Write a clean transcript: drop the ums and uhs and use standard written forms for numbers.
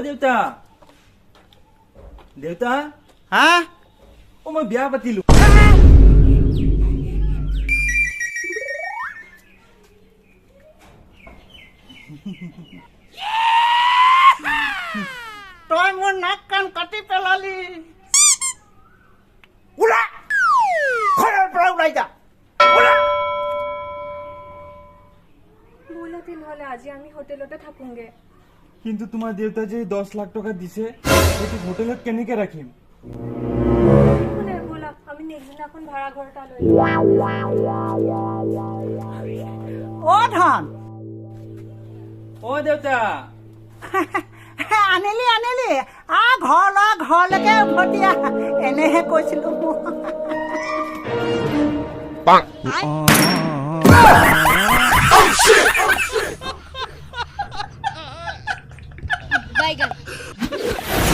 দেউতা দেউতা হা মই বিয়া পাতিলো তই মোৰ নাক কাণ কাটি পেলালি ওলা ঘৰৰ পৰা ওলাই যা ওলা ব'লা তেনেহ'লে আজি আমি হোটেলতে থাকোঁগে কিন্তু তোমাৰ দেউতা যে 10 লাখ টকা দিছে সেইটো হোটেলত কেনেকে ৰাখিম কোনে ব'লা আমি নেক্সট দিনাখন ভাড়া ঘৰ এটা লৈ অ ধন অ দেউতা আনিলি ঘৰলৈকে উভতি আহ এনেহে কৈছিলো Bye, guys.